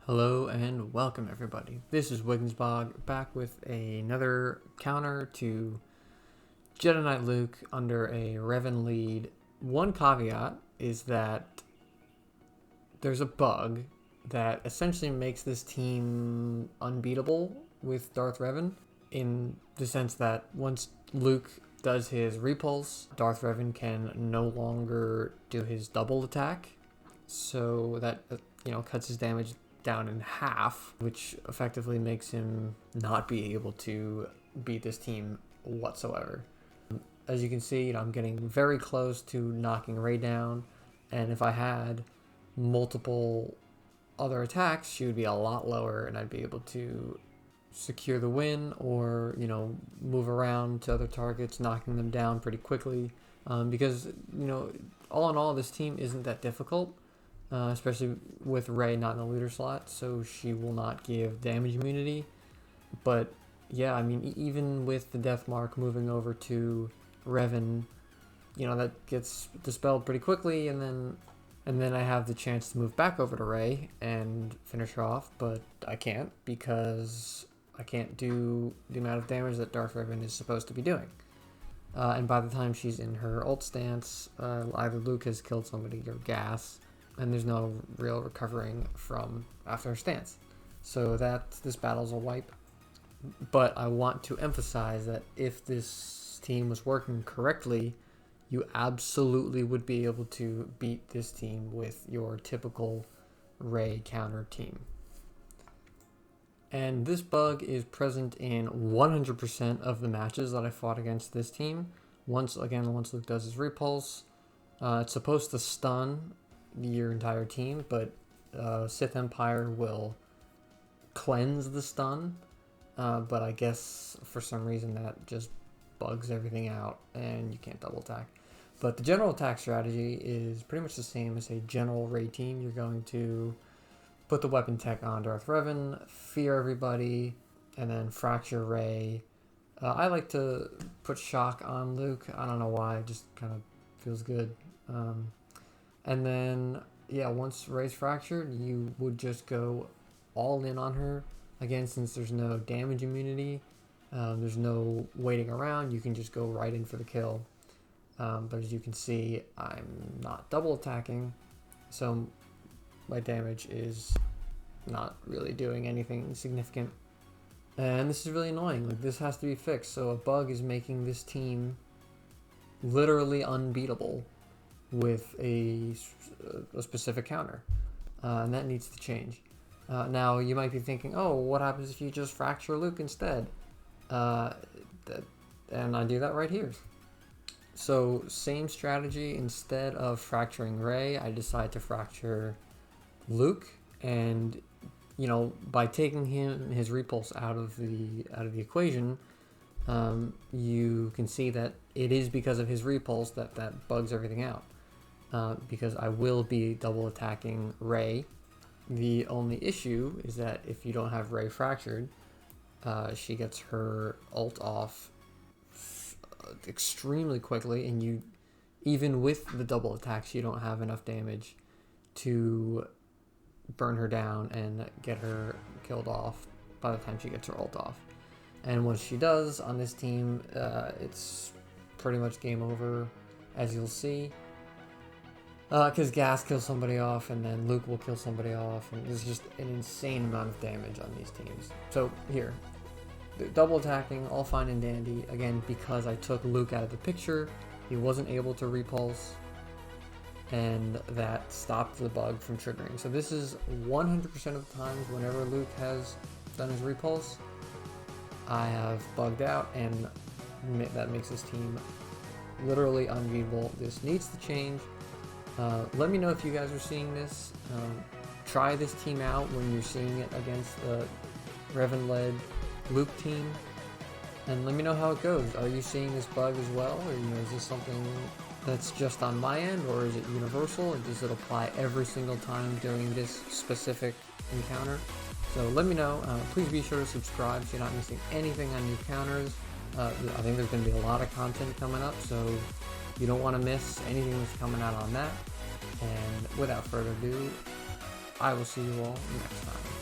Hello and welcome everybody. This is SWGoH back with another counter to Jedi Knight Luke under a Revan lead. One caveat is that there's a bug that essentially makes this team unbeatable with Darth Revan, in the sense that once Luke does his Repulse, Darth Revan can no longer do his double attack, so that cuts his damage down in half, which effectively makes him not be able to beat this team whatsoever. As you can see, I'm getting very close to knocking Rey down, and if I had multiple other attacks, she would be a lot lower and I'd be able to secure the win or, move around to other targets, knocking them down pretty quickly. Because, all in all, this team isn't that difficult. Especially with Rey not in the looter slot, so she will not give damage immunity. But yeah, even with the death mark moving over to Revan, that gets dispelled pretty quickly, and then I have the chance to move back over to Rey and finish her off, but I can't because I can't do the amount of damage that Darth Revan is supposed to be doing. And by the time she's in her ult stance, either Luke has killed somebody or Gas, and there's no real recovering from after her stance. So this battle's a wipe. But I want to emphasize that if this team was working correctly, you absolutely would be able to beat this team with your typical Rey counter team. And this bug is present in 100% of the matches that I fought against this team. Once Luke does his Repulse, it's supposed to stun your entire team, but Sith Empire will cleanse the stun, but I guess for some reason that just bugs everything out and you can't double attack. But the general attack strategy is pretty much the same as a general Rey team. You're going to put the weapon tech on Darth Revan, fear everybody, and then fracture Rey. I like to put shock on Luke. I don't know why, it just kind of feels good. And then, once Rey's fractured, you would just go all in on her. Again, since there's no damage immunity, there's no waiting around, you can just go right in for the kill. But as you can see, I'm not double attacking, so my damage is not really doing anything significant. And this is really annoying. This has to be fixed. So a bug is making this team literally unbeatable with a specific counter, and that needs to change. Now you might be thinking, oh, what happens if you just fracture Luke instead? And I do that right here. So same strategy, instead of fracturing Rey, I decide to fracture Luke, and by taking his Repulse out of the equation, you can see that it is because of his Repulse that bugs everything out. Because I will be double attacking Rey. The only issue is that if you don't have Rey fractured, she gets her ult off extremely quickly, and even with the double attacks, you don't have enough damage to burn her down and get her killed off by the time she gets her ult off. And once she does on this team, it's pretty much game over, as you'll see. Because Gas kills somebody off, and then Luke will kill somebody off, and there's just an insane amount of damage on these teams. So here, the double attacking, all fine and dandy. Again, because I took Luke out of the picture, he wasn't able to Repulse, and that stopped the bug from triggering. So this is 100% of the times whenever Luke has done his Repulse, I have bugged out, and that makes this team literally unbeatable. This needs to change. Let me know if you guys are seeing this. Try this team out when you're seeing it against the Revan-led Luke team, and let me know how it goes. Are you seeing this bug as well, or is this something that's just on my end, or is it universal, and does it apply every single time during this specific encounter? So let me know. Please be sure to subscribe so you're not missing anything on new counters. I think there's going to be a lot of content coming up, so you don't want to miss anything that's coming out on that. And without further ado, I will see you all next time.